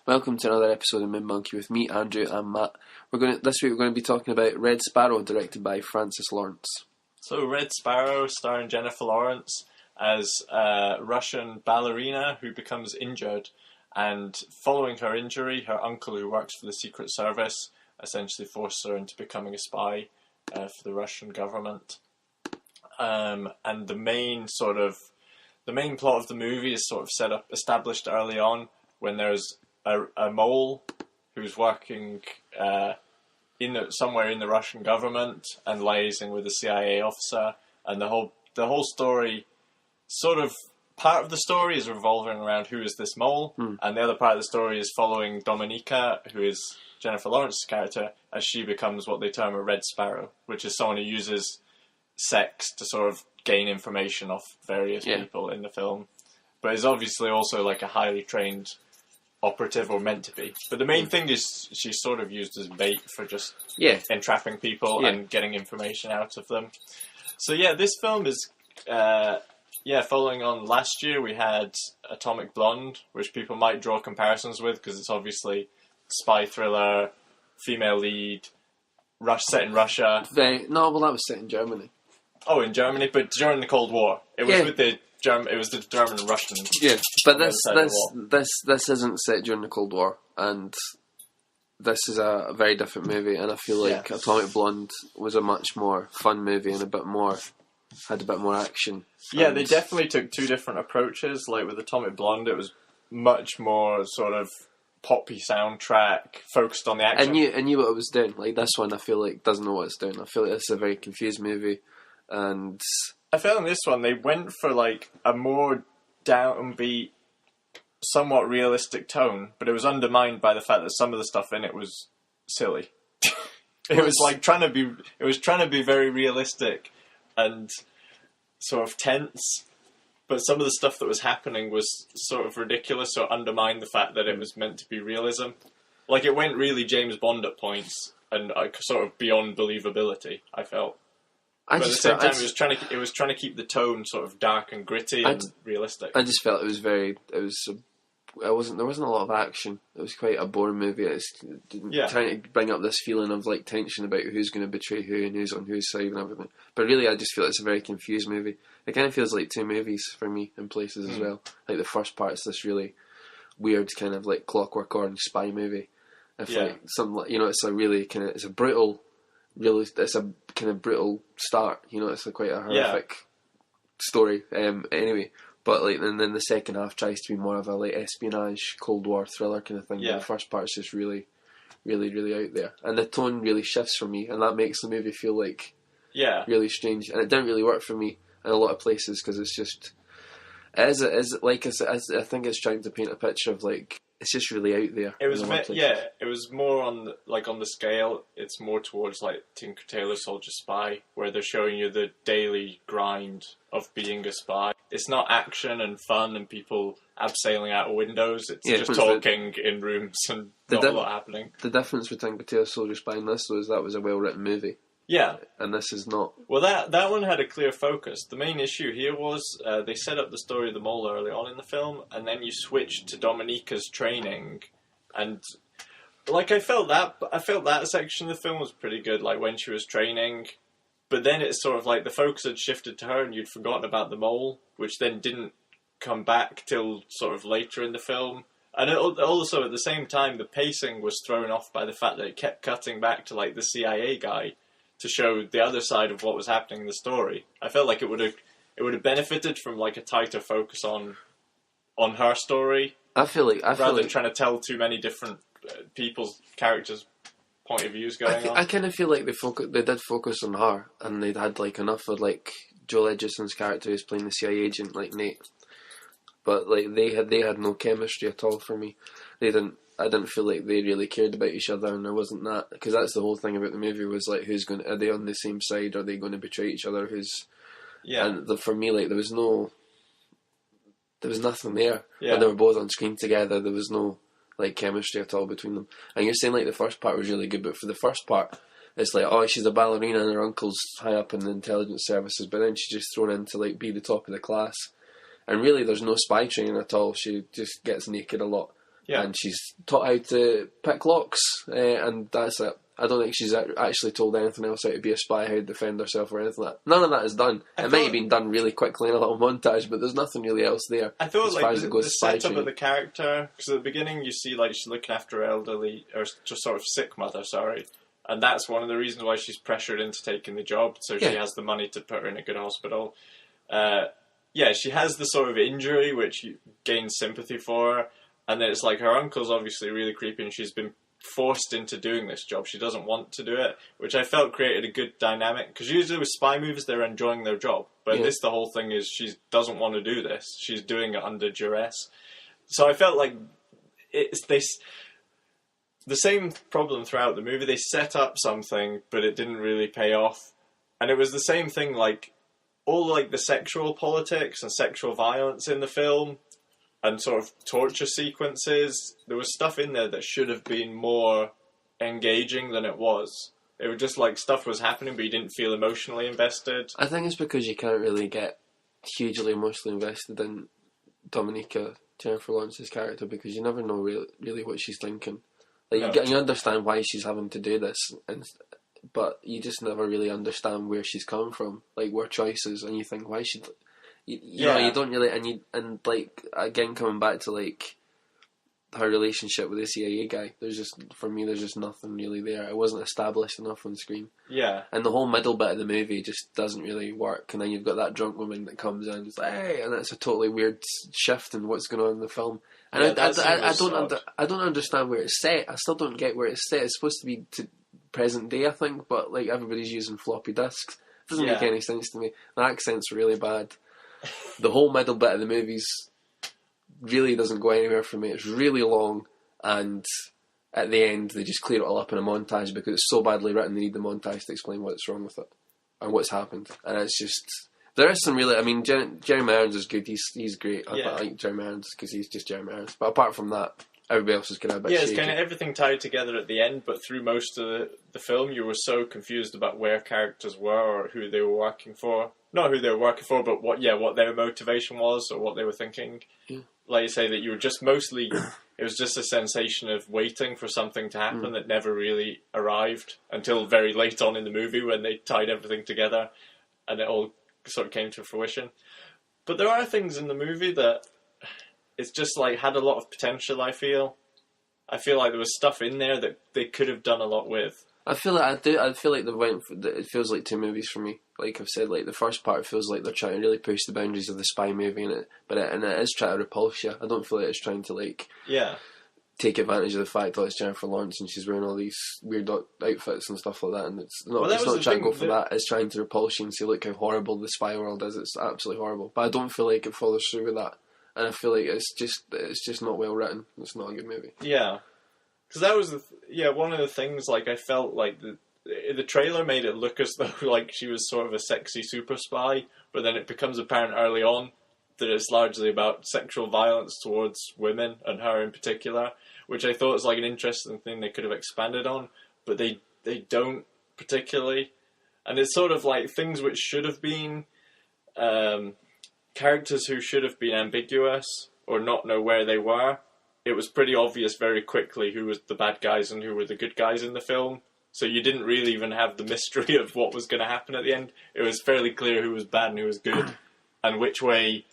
Welcome to another episode of Mid Monkey with me, Andrew, and Matt. This week we're going to be talking about Red Sparrow, directed by Francis Lawrence. So, Red Sparrow, starring Jennifer Lawrence as a Russian ballerina who becomes injured, and following her injury, her uncle, who works for the Secret Service, essentially forces her into becoming a spy for the Russian government. And the main plot of the movie is sort of established early on when there's a mole who's working somewhere in the Russian government and liaising with a CIA officer, and the whole story, sort of part of the story is revolving around who is this mole, and the other part of the story is following Dominika, who is Jennifer Lawrence's character, as she becomes what they term a Red Sparrow, which is someone who uses sex to sort of gain information off various people in the film, but is obviously also like a highly trained operative, or meant to be. But the main thing is she's sort of used as bait for just entrapping people and getting information out of them. So this film is following on last year. We had Atomic Blonde, which people might draw comparisons with because it's obviously spy thriller, female lead, set in Russia. That was set in Germany. Oh, in Germany, but during the Cold War. It was with the German and Russian. Yeah, but this isn't set during the Cold War, and this is a very different movie. And I feel like Atomic Blonde was a much more fun movie and had a bit more action. Yeah, they definitely took two different approaches. Like with Atomic Blonde, it was much more sort of poppy soundtrack, focused on the action. I knew what it was doing. Like this one, I feel like doesn't know what it's doing. I feel like this is a very confused movie, and I felt in this one they went for like a more downbeat, somewhat realistic tone, but it was undermined by the fact that some of the stuff in it was silly. It was trying to be very realistic and sort of tense, but some of the stuff that was happening was sort of ridiculous, so it undermined the fact that it was meant to be realism. Like, it went really James Bond at points, and sort of beyond believability, I felt. But at the same time, it was trying to keep the tone sort of dark and gritty and realistic. I just felt there wasn't a lot of action. It was quite a boring movie. It's trying to bring up this feeling of like tension about who's going to betray who and who's on whose side and everything. But really, I just feel it's a very confused movie. It kind of feels like two movies for me in places as well. Like the first part is this really weird kind of like Clockwork Orange spy movie. It's a brutal. It's a kind of brutal start, it's quite a horrific story. Anyway, but and then the second half tries to be more of a like espionage, Cold War thriller kind of thing. Yeah. But the first part's just really, really, really out there, and the tone really shifts for me, and that makes the movie feel like really strange. And it didn't really work for me in a lot of places because it's just I think it's trying to paint a picture of like. It's just really out there. It was more on the scale. It's more towards like Tinker Tailor Soldier Spy, where they're showing you the daily grind of being a spy. It's not action and fun and people abseiling out of windows. It's just talking in rooms and not a lot happening. The difference with Tinker Tailor Soldier Spy and this was that was a well written movie. Yeah. And this is not. Well, that one had a clear focus. The main issue here was they set up the story of the mole early on in the film, and then you switched to Dominika's training, and like I felt that section of the film was pretty good, like when she was training, but then it's sort of like the focus had shifted to her, and you'd forgotten about the mole, which then didn't come back till sort of later in the film. And also at the same time, the pacing was thrown off by the fact that it kept cutting back to like the CIA guy to show the other side of what was happening in the story. I felt like it would have benefited from like a tighter focus on her story. Rather than trying to tell too many different people's characters' point of views going on. I kind of feel like they did focus on her, and they had like enough of like Joel Edgerson's character who's playing the CIA agent, like Nate. But like they had no chemistry at all for me. I didn't feel like they really cared about each other, and there wasn't that, because that's the whole thing about the movie was like are they on the same side, are they going to betray each other, and for me like there was nothing there. When they were both on screen together, there was no like chemistry at all between them. And you're saying like the first part was really good, but for the first part it's like, oh, she's a ballerina and her uncle's high up in the intelligence services, but then she's just thrown in to like be the top of the class, and really there's no spy training at all. She just gets naked a lot Yeah. And she's taught how to pick locks, and that's it. I don't think she's actually told anything else how to be a spy, how to defend herself or anything like that. None of that is done. It might have been done really quickly in a little montage, but there's nothing really else there. I thought the setup of the character, because at the beginning you see she's looking after her elderly, or just sort of sick mother, and that's one of the reasons why she's pressured into taking the job, so she has the money to put her in a good hospital. She has the sort of injury which you gain sympathy for her, and then it's like her uncle's obviously really creepy and she's been forced into doing this job. She doesn't want to do it, which I felt created a good dynamic, because usually with spy movies they're enjoying their job, but in this the whole thing is she doesn't want to do this. She's doing it under duress. So I felt like it's the same problem throughout the movie. They set up something but it didn't really pay off, and it was the same thing, like all like the sexual politics and sexual violence in the film and sort of torture sequences. There was stuff in there that should have been more engaging than it was. It was just like stuff was happening, but you didn't feel emotionally invested. I think it's because you can't really get hugely emotionally invested in Jennifer Lawrence's character, because you never know really what she's thinking. Like you understand why she's having to do this, but you just never really understand where she's come from, like her choices, and you think, why should... You know, you don't really, and like again coming back to like her relationship with the CIA guy, there's just nothing really there. It wasn't established enough on screen. Yeah. And the whole middle bit of the movie just doesn't really work. And then you've got that drunk woman that comes in and is like, hey, and it's a totally weird shift in what's going on in the film. And I don't understand where it's set. I still don't get where it's set. It's supposed to be to present day, I think, but like everybody's using floppy disks. It doesn't make any sense to me. The accent's really bad. The whole middle bit of the movies really doesn't go anywhere for me. It's really long, and at the end they just clear it all up in a montage because it's so badly written they need the montage to explain what's wrong with it and what's happened. And it's just, there is some really, I mean, Jeremy Irons is good. He's great. I like Jeremy Irons because he's just Jeremy Irons. But apart from that, everybody else is kind of a bit shaky. It's kind of everything tied together at the end, but through most of the film you were so confused about where characters were or who they were working for. Not who they were working for, but what their motivation was or what they were thinking. Yeah. Like you say, that you were just mostly... It was just a sensation of waiting for something to happen that never really arrived until very late on in the movie when they tied everything together and it all sort of came to fruition. But there are things in the movie that it's just like had a lot of potential, I feel. I feel like there was stuff in there that they could have done a lot with. I feel like it feels like two movies for me. Like I've said, like the first part feels like they're trying to really push the boundaries of the spy movie in it, but it is trying to repulse you. I don't feel like it's trying to take advantage of the fact that it's Jennifer Lawrence and she's wearing all these weird outfits and stuff like that, and it's not trying to go for that. It's trying to repulse you and say, look how horrible the spy world is. It's absolutely horrible. But I don't feel like it follows through with that, and I feel like it's just not well written. It's not a good movie. Yeah. Because that was one of the things. Like I felt like the trailer made it look as though like she was sort of a sexy super spy, but then it becomes apparent early on that it's largely about sexual violence towards women and her in particular, which I thought was like an interesting thing they could have expanded on, but they don't particularly, and it's sort of like things which should have been characters who should have been ambiguous or not know where they were. It was pretty obvious very quickly who was the bad guys and who were the good guys in the film. So you didn't really even have the mystery of what was going to happen at the end. It was fairly clear who was bad and who was good, and which way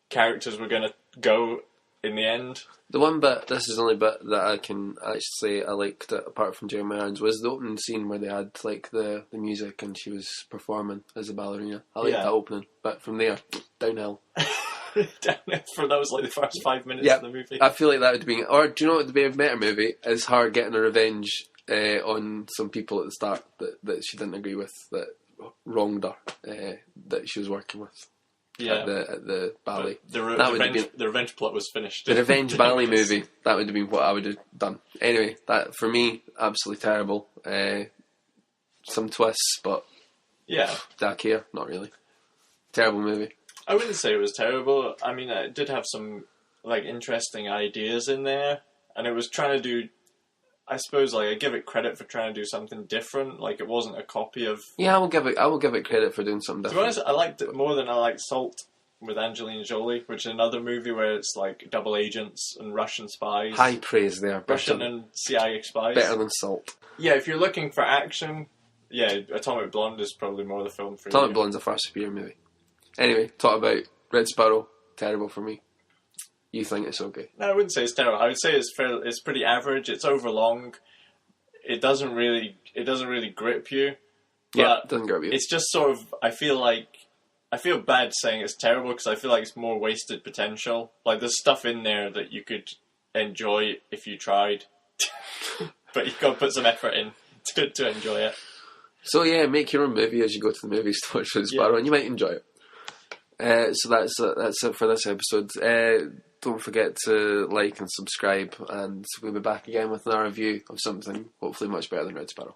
characters were going to go in the end. The one bit, this is the only bit that I can actually say I liked, apart from Jeremy Irons, was the opening scene where they had like the music and she was performing as a ballerina. I liked that opening, but from there, downhill. That was like the first 5 minutes of the movie. I feel like that would be, or do you know what would be a better movie? Is her getting a revenge on some people at the start that she didn't agree with, that wronged her, that she was working with. At the ballet. The revenge plot was finished. The revenge ballet movie. That would have been what I would have done. Anyway, that for me, absolutely terrible. Some twists, but do I care? Not really. Terrible movie. I wouldn't say it was terrible. I mean, it did have some like interesting ideas in there, and it was trying to do. I suppose like I give it credit for trying to do something different. Like it wasn't a copy of. Yeah, I will give it credit for doing something different. To be honest, I liked it more than I liked Salt. with Angelina Jolie, which is another movie where it's like double agents and Russian spies. High praise there. Russian and CIA spies. Better than Salt. Yeah, if you're looking for action, yeah, Atomic Blonde is probably more the film for you. Atomic Blonde's a far superior movie. Anyway, talk about Red Sparrow. Terrible for me. You think it's okay? No, I wouldn't say it's terrible. I would say it's pretty average. It's overlong. It doesn't really grip you. Yeah, it doesn't grip you. It's just sort of. I feel bad saying it's terrible because I feel like it's more wasted potential. Like there's stuff in there that you could enjoy if you tried, but you've got to put some effort in to enjoy it. So yeah, make your own movie as you go to the movies to watch Red Sparrow, and you might enjoy it. So that's it for this episode. Don't forget to like and subscribe, and we'll be back again with another review of something hopefully much better than Red Sparrow.